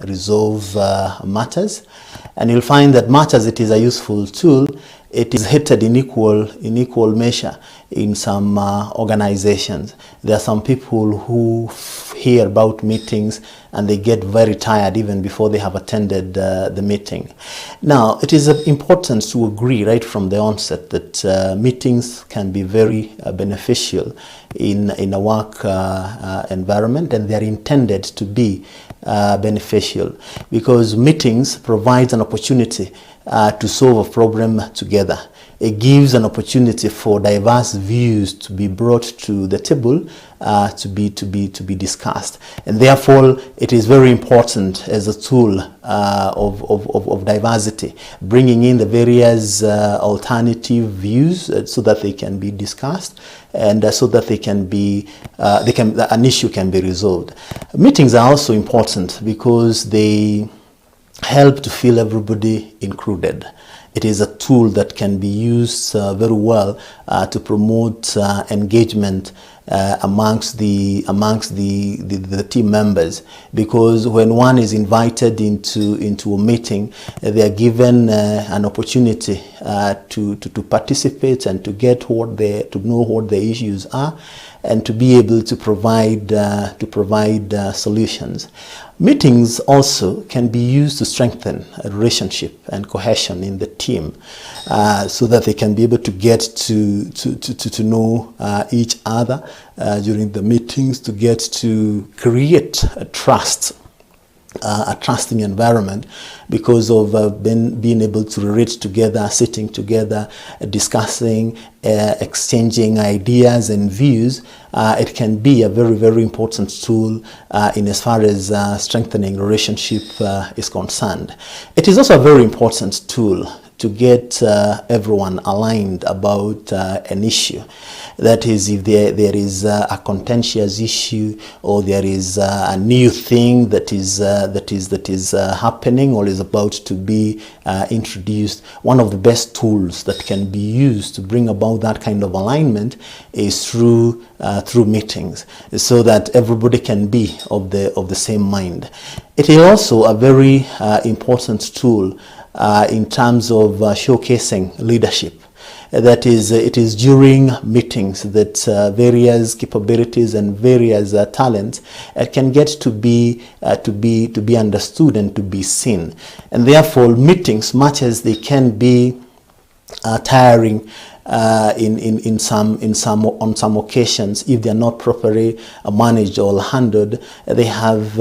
resolve matters. And you'll find that much as it is a useful tool, it is hated in equal measure in some organizations. There are some people who hear about meetings and they get very tired even before they have attended the meeting. Now, it is important to agree right from the onset that meetings can be very beneficial in a work environment, and they are intended to be beneficial because meetings provide an opportunity to solve a problem together. It gives an opportunity for diverse views to be brought to the table to be discussed, and therefore it is very important as a tool of diversity, bringing in the various alternative views so that they can be discussed and so that an issue can be resolved. Meetings are also important because they help to feel everybody included. It is a tool that can be used very well to promote engagement amongst the team members, because when one is invited into a meeting, they are given an opportunity to participate and to know what the issues are, and to be able to provide solutions. Meetings also can be used to strengthen a relationship and cohesion in the team, so that they can be able to get to know each other during the meetings, to get to create a trusting environment because of being able to relate together, sitting together, discussing, exchanging ideas and views. It can be a very, very important tool in as far as strengthening relationship is concerned. It is also a very important tool to get everyone aligned about an issue. That is, if there is a contentious issue, or there is a new thing that is happening or is about to be introduced, one of the best tools that can be used to bring about that kind of alignment is through meetings, so that everybody can be of the same mind. It is also a very important tool in terms of showcasing leadership. That is, it is during meetings that various capabilities and various talents can get to be understood and to be seen. And therefore, meetings, much as they can be tiring on some occasions, if they are not properly managed or handled, they have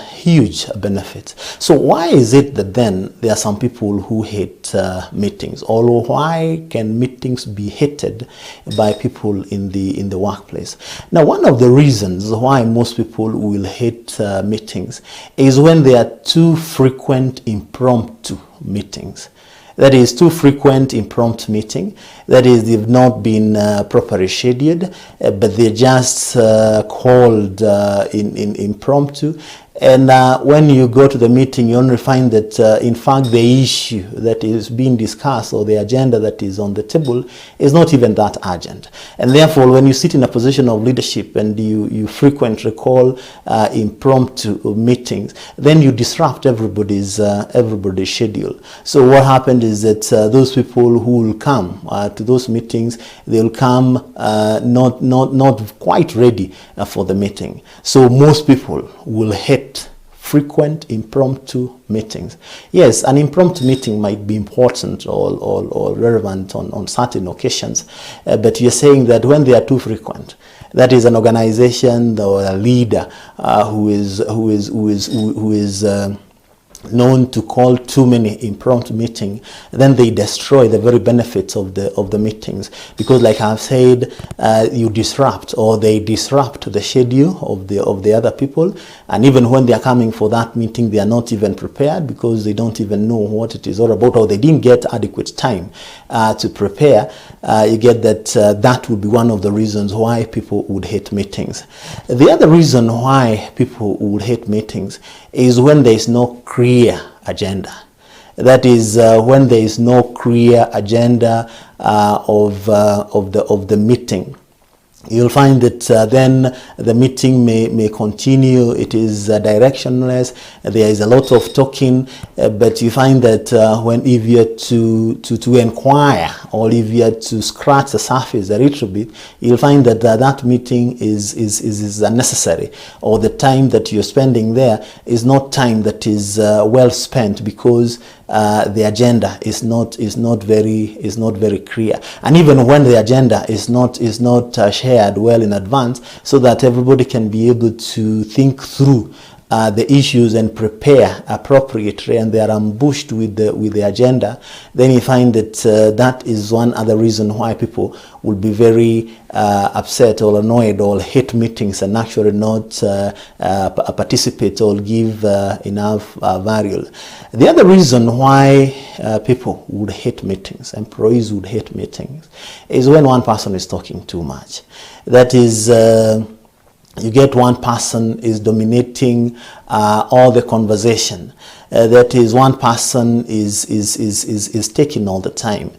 huge benefits. So why is it that then there are some people who hate meetings, or why can meetings be hated by people in the workplace? Now, one of the reasons why most people will hate meetings is when they are too frequent impromptu meetings. That is, too frequent impromptu meeting. That is, they've not been properly scheduled, but they're just called in impromptu. And when you go to the meeting, you only find that, in fact, the issue that is being discussed or the agenda that is on the table is not even that urgent. And therefore, when you sit in a position of leadership and you frequently call impromptu meetings, then you disrupt everybody's schedule. So what happened is that those people who will come to those meetings, they'll come not quite ready for the meeting. So most people will hate frequent impromptu meetings. Yes, an impromptu meeting might be important or relevant on certain occasions, but you're saying that when they are too frequent, that is an organization or a leader who is known to call too many impromptu meetings, then they destroy the very benefits of the meetings, because, like I've said, you disrupt, or they disrupt the schedule of the other people, and even when they are coming for that meeting, they are not even prepared because they don't even know what it is all about, or they didn't get adequate time to prepare. You get that that would be one of the reasons why people would hate meetings. The other reason why people would hate meetings is when there is no clear agenda. That is, when there is no clear agenda of the meeting. You'll find that then the meeting may continue. It is directionless. There is a lot of talking, but you find that if you are to inquire, or if you are to scratch the surface a little bit, you'll find that that meeting is unnecessary, or the time that you're spending there is not time that is well spent, because the agenda is not very clear. And even when the agenda is not shared well in advance, so that everybody can be able to think through the issues and prepare appropriately, and they are ambushed with the agenda, then you find that that is one other reason why people will be very upset or annoyed or hate meetings and actually not participate or give enough value. The other reason why people would hate meetings, employees would hate meetings, is when one person is talking too much. That is, you get one person is dominating all the conversation. That is, one person is taking all the time.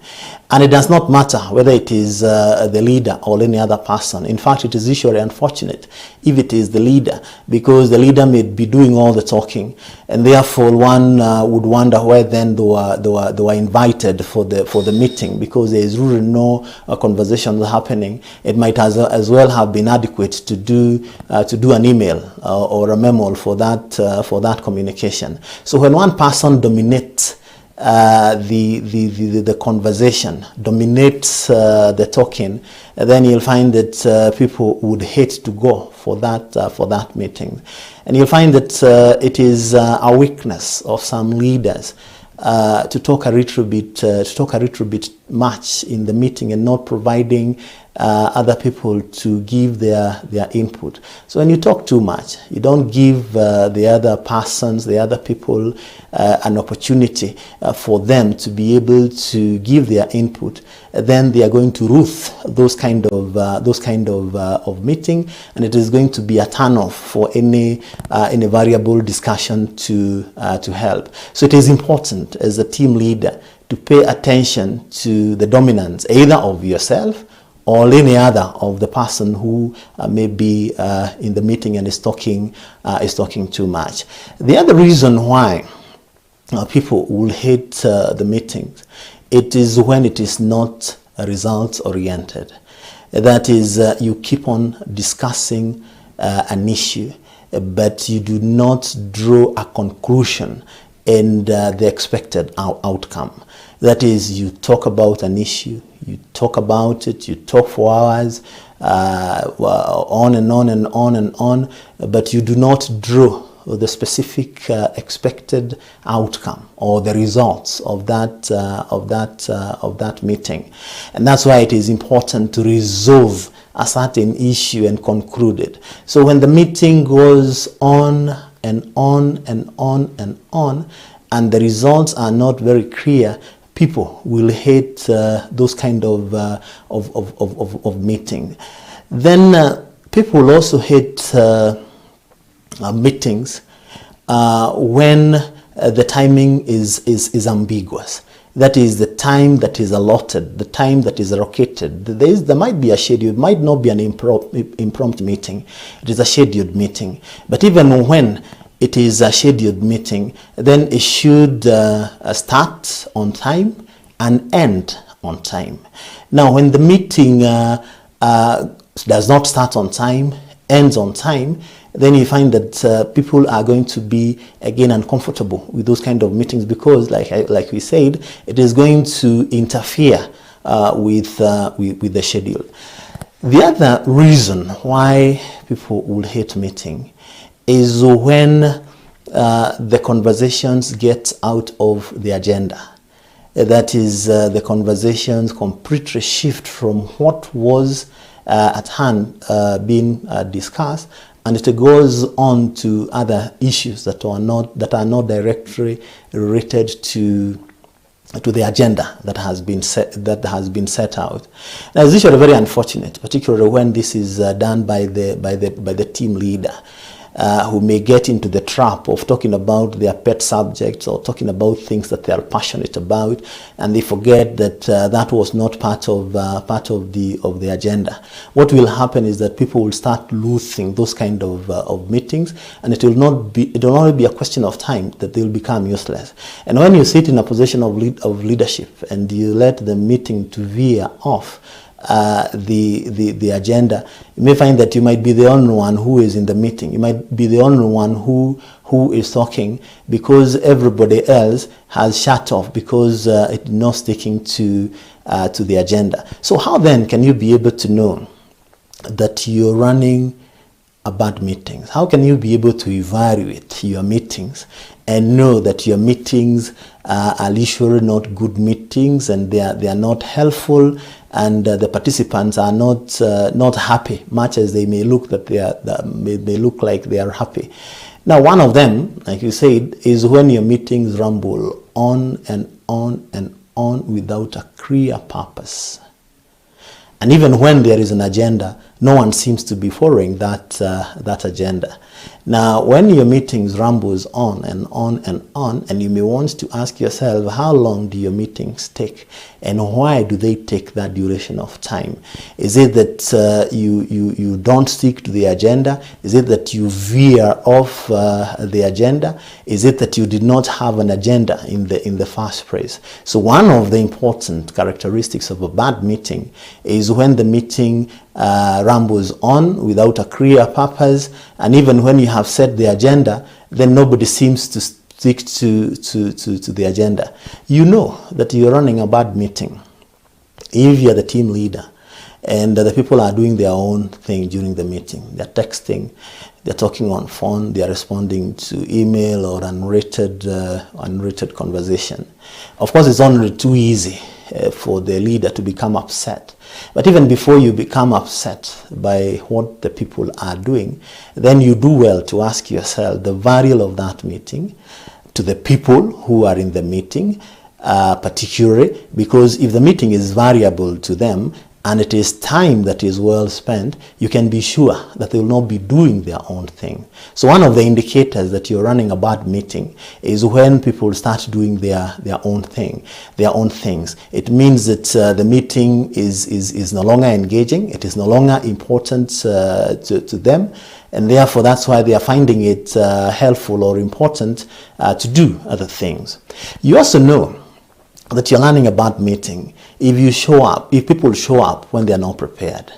And it does not matter whether it is the leader or any other person. In fact, it is usually unfortunate if it is the leader, because the leader may be doing all the talking, and therefore one would wonder why then they were invited for the meeting, because there is really no conversation happening. It might as well have been adequate to do an email or a memo for that communication. So when one person dominates the conversation, dominates the talking, then you'll find that people would hate to go for that meeting. And you'll find that it is a weakness of some leaders to talk a little bit much in the meeting and not providing other people to give their input. So when you talk too much, you don't give the other persons, the other people, an opportunity for them to be able to give their input, then they are going to ruth those kind of meeting, and it is going to be a turn-off for any variable discussion to help. So it is important as a team leader to pay attention to the dominance either of yourself or any other of the person who may be in the meeting and is talking too much. The other reason why people will hate the meetings, it is when it is not results oriented. That is, you keep on discussing an issue, but you do not draw a conclusion and the expected outcome. That is, you talk about an issue, you talk about it, you talk for hours, on and on and on and on, but you do not draw the specific expected outcome or the results of that meeting. And that's why it is important to resolve a certain issue and conclude it. So when the meeting goes on and on and on and on, and the results are not very clear, people will hate those kind of meetings. Then people will also hate meetings when the timing is ambiguous. That is, the time that is allotted, the time that is allocated. There might be a schedule. It might not be an impromptu meeting. It is a scheduled meeting. But even when it is a scheduled meeting, then it should start on time and end on time. Now, when the meeting does not start on time, ends on time, then you find that people are going to be again uncomfortable with those kind of meetings, because, like we said, it is going to interfere with the schedule. The other reason why people will hate meeting is when the conversations get out of the agenda. That is, the conversations completely shift from what was at hand being discussed, and it goes on to other issues that are not directly related to the agenda that has been set out. Now, it's usually very unfortunate, particularly when this is done by the team leader. who may get into the trap of talking about their pet subjects or talking about things that they are passionate about, and they forget that that was not part of the agenda. What will happen is that people will start losing those kind of meetings, and it will only be a question of time that they will become useless. And when you sit in a position of leadership and you let the meeting to veer off the agenda, you may find that you might be the only one who is in the meeting. You might be the only one who is talking because everybody else has shut off because it's not sticking to the agenda. So how then can you be able to know that you're running a bad meetings? How can you be able to evaluate your meetings and know that your meetings are literally not good meetings and they are not helpful, and the participants are not happy, much as they may look that may look like they are happy? Now, one of them, like you said, is when your meetings rumble on and on and on without a clear purpose. And even when there is an agenda, no one seems to be following that agenda. Now, when your meetings rumbles on and on and on, and you may want to ask yourself, how long do your meetings take, and why do they take that duration of time? Is it that you don't stick to the agenda? Is it that you veer off the agenda? Is it that you did not have an agenda in the first place? So one of the important characteristics of a bad meeting is when the meeting rumbles on without a clear purpose, and even when you have set the agenda, then nobody seems to stick to the agenda. You know that you're running a bad meeting if you're the team leader and the people are doing their own thing during the meeting. They're texting, they're talking on phone, they're responding to email or unrated conversation. Of course, it's only too easy for the leader to become upset. But even before you become upset by what the people are doing, then you do well to ask yourself the value of that meeting to the people who are in the meeting, particularly because if the meeting is valuable to them and it is time that is well spent, you can be sure that they will not be doing their own thing. So one of the indicators that you're running a bad meeting is when people start doing their own thing, their own things. It means that the meeting is no longer engaging, it is no longer important to them, and therefore that's why they are finding it helpful or important to do other things. You also know that you're running a bad meeting if people show up when they're not prepared.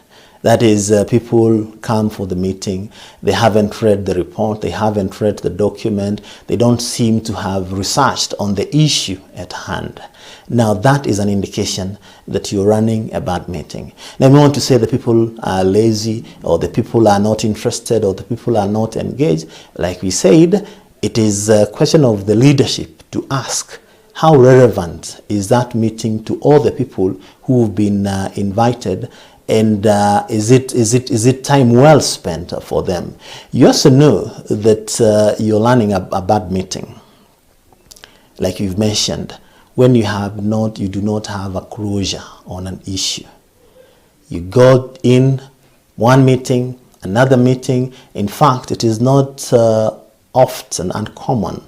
That is, people come for the meeting, they haven't read the report, they haven't read the document, they don't seem to have researched on the issue at hand. Now that is an indication that you're running a bad meeting. Now we want to say the people are lazy, or the people are not interested, or the people are not engaged. Like we said, it is a question of the leadership to ask, how relevant is that meeting to all the people who've been invited, and is it time well spent for them? You also know that you're running a bad meeting, like you've mentioned, when you do not have a closure on an issue. You go in one meeting, another meeting. In fact, it is not often uncommon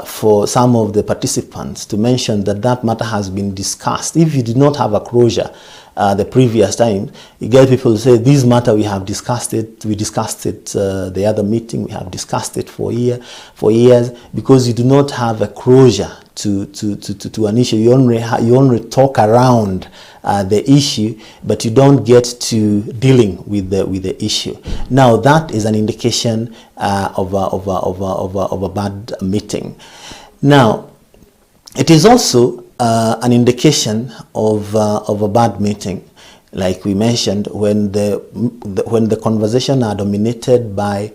for some of the participants to mention that matter has been discussed. If you did not have a closure the previous time, you get people say, this matter we have discussed it, we discussed it the other meeting, we have discussed it for years, because you do not have a closure to an issue. You only talk around the issue, but you don't get to dealing with the issue. Now that is an indication of a bad meeting. Now it is also an indication of a bad meeting, like we mentioned, when the conversation are dominated by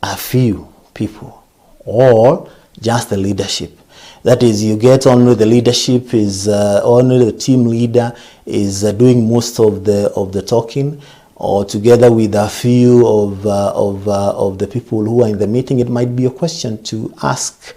a few people or just the leadership. That is, you get only the leadership is only the team leader is doing most of the talking, or together with a few of the people who are in the meeting. It might be a question to ask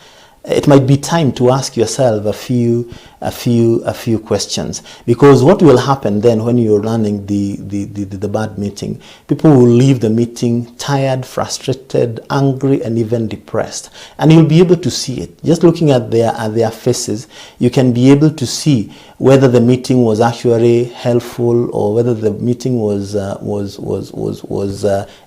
it might be time to ask yourself a few questions, because what will happen then when you're running the bad meeting, people will leave the meeting tired, frustrated, angry, and even depressed. And you'll be able to see it just looking at their faces. You can be able to see whether the meeting was actually helpful or whether the meeting was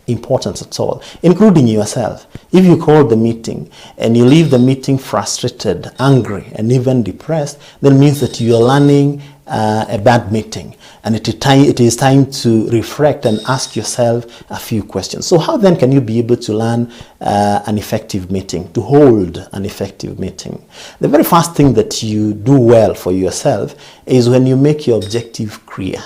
important at all, including yourself. If you call the meeting and you leave the meeting frustrated, angry, and even depressed, then it means that you are running a bad meeting, and it is time to reflect and ask yourself a few questions. So how then can you be able to learn an effective meeting, to hold an effective meeting? The very first thing that you do well for yourself is when you make your objective clear.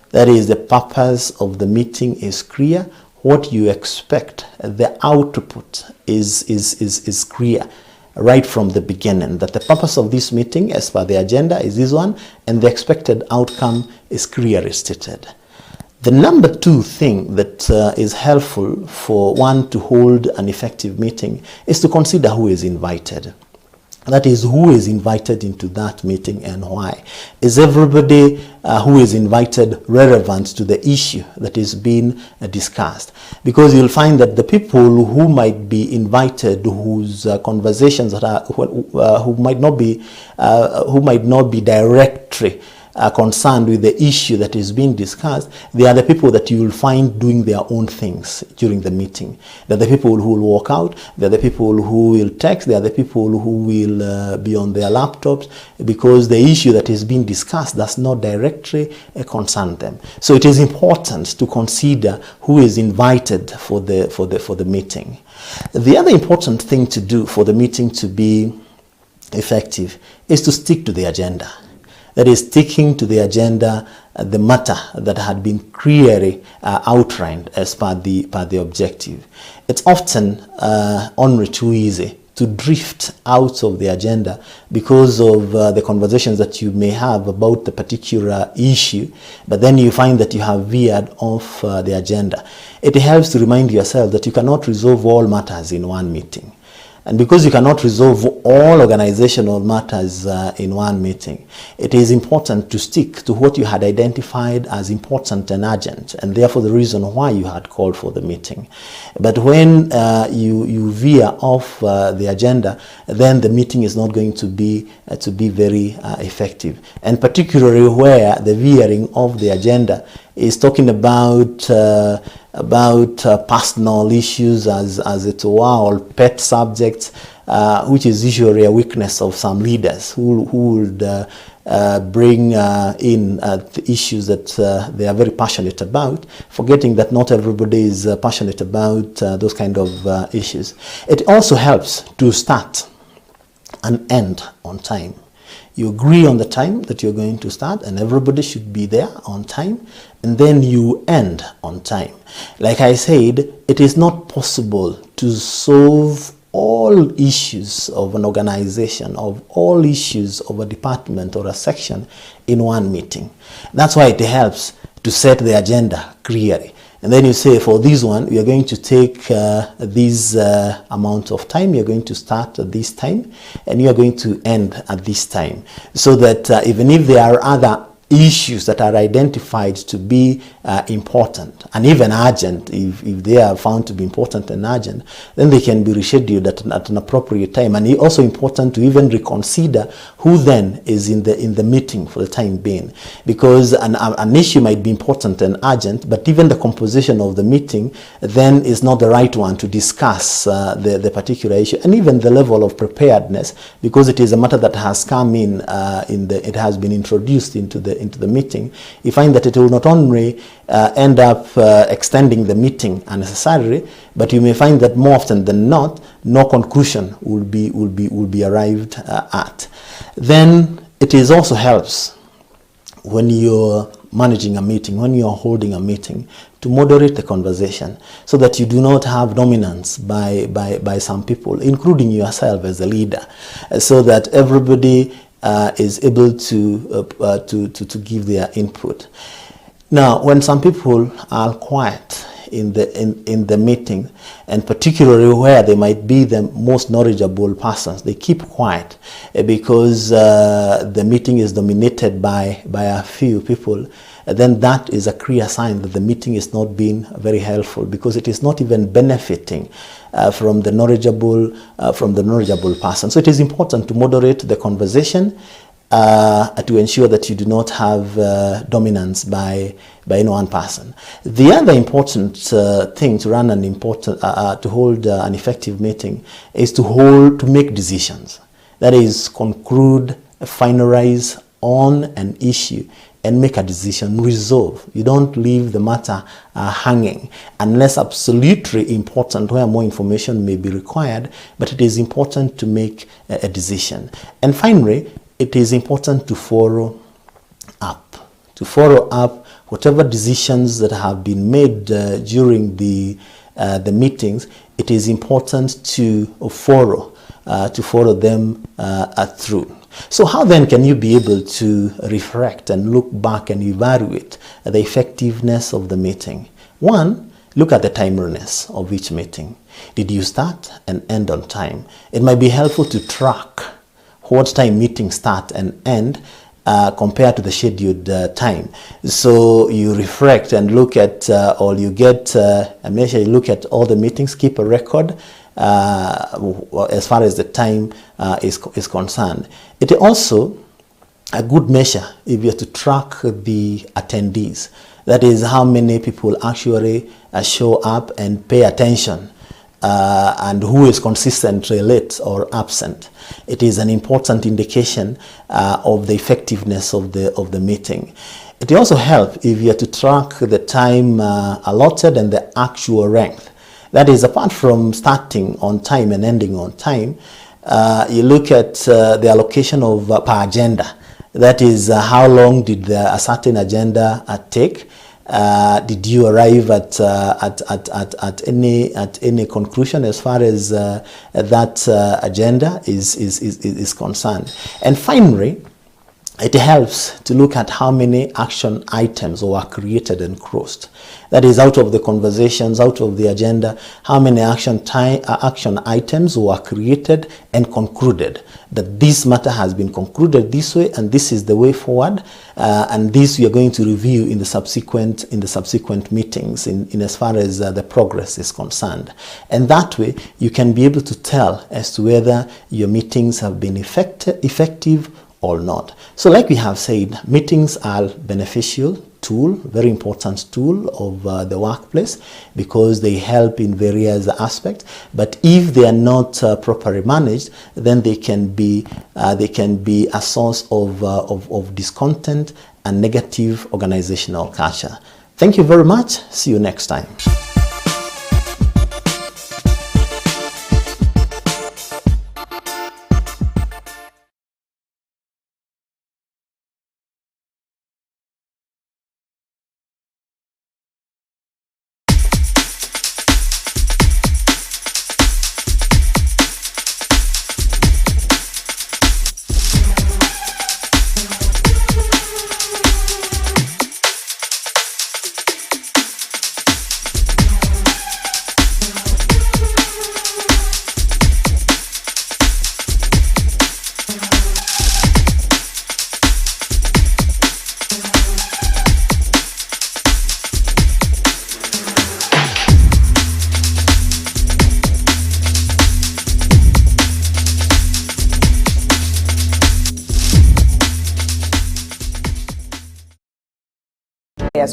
That is, the purpose of the meeting is clear. What you expect, the output is clear right from the beginning, that the purpose of this meeting as per the agenda is this one, and the expected outcome is clearly stated. The number two thing that is helpful for one to hold an effective meeting is to consider who is invited. That is, who is invited into that meeting and why. Is everybody who is invited relevant to the issue that is being discussed? Because you'll find that the people who might be invited, whose conversations that are who might not be directly concerned with the issue that is being discussed, they are the people that you will find doing their own things during the meeting. They're the people who will walk out, they're the people who will text, they are the people who will be on their laptops, because the issue that is being discussed does not directly concern them. So it is important to consider who is invited for the meeting. The other important thing to do for the meeting to be effective is to stick to the agenda. That is, sticking to the agenda, the matter that had been clearly outlined as per the objective. It's often only too easy to drift out of the agenda because of the conversations that you may have about the particular issue, but then you find that you have veered off the agenda. It helps to remind yourself that you cannot resolve all matters in one meeting. And because you cannot resolve all organizational matters in one meeting, it is important to stick to what you had identified as important and urgent, and therefore the reason why you had called for the meeting. But when you veer off the agenda, then the meeting is not going to be very effective. And particularly where the veering of the agenda is talking about personal issues as it were, or pet subjects, which is usually a weakness of some leaders who would bring in the issues that they are very passionate about, forgetting that not everybody is passionate about those kind of issues. It also helps to start and end on time. You agree on the time that you're going to start, and everybody should be there on time, and then you end on time. Like I said, it is not possible to solve all issues of an organization, of all issues of a department or a section in one meeting. That's why it helps to set the agenda clearly. And then you say, for this one, we are going to take this amount of time. You're going to start at this time, and you are going to end at this time. So that even if there are other issues that are identified to be important and even urgent, if they are found to be important and urgent, then they can be rescheduled at an appropriate time. And it's also important to even reconsider who then is in the meeting for the time being, because an issue might be important and urgent, but even the composition of the meeting then is not the right one to discuss the particular issue, and even the level of preparedness, because it is a matter that has come in, it has been introduced into the meeting. You find that it will not only end up extending the meeting unnecessarily, but you may find that more often than not, no conclusion will be arrived at. Then it is also helps when you're managing a meeting, when you're holding a meeting, to moderate the conversation so that you do not have dominance by some people, including yourself as a leader, so that everybody is able to give their input. Now, when some people are quiet in the meeting, and particularly where they might be the most knowledgeable persons, they keep quiet because the meeting is dominated by a few people, then that is a clear sign that the meeting is not being very helpful, because it is not even benefiting from the knowledgeable person. So it is important to moderate the conversation to ensure that you do not have dominance by any one person. The other important thing to run an to hold an effective meeting is to make decisions. That is, conclude, finalize on an issue and make a decision, resolve. You don't leave the matter hanging unless absolutely important, where more information may be required, but it is important to make a decision. And finally, it is important to follow up. To follow up whatever decisions that have been made during the meetings. It is important to follow them through. So how then can you be able to reflect and look back and evaluate the effectiveness of the meeting? One, look at the timeliness of each meeting. Did you start and end on time? It might be helpful to track what time meetings start and end compared to the scheduled time. So you reflect and look at, or you get a measure, you look at all the meetings, keep a record as far as the time is concerned. It is also a good measure if you have to track the attendees. That is, how many people actually show up and pay attention, and who is consistently late or absent. It is an important indication of the effectiveness of the meeting. It also helps if you have to track the time allotted and the actual length. That is, apart from starting on time and ending on time, you look at the allocation of per agenda. That is, how long did a certain agenda take? Did you arrive at any conclusion as far as that agenda is concerned? And finally, it helps to look at how many action items were created and closed. That is, out of the conversations, out of the agenda, how many action items were created and concluded. That this matter has been concluded this way, and this is the way forward, and this we are going to review in the subsequent meetings, in as far as the progress is concerned. And that way, you can be able to tell as to whether your meetings have been effective or not. So like we have said, meetings are beneficial tool, very important tool of the workplace, because they help in various aspects. But if they are not properly managed, then they can be a source of discontent and negative organizational culture. Thank you very much. See you next time.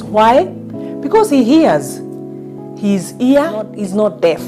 Why? Because he hears. His ear is not deaf.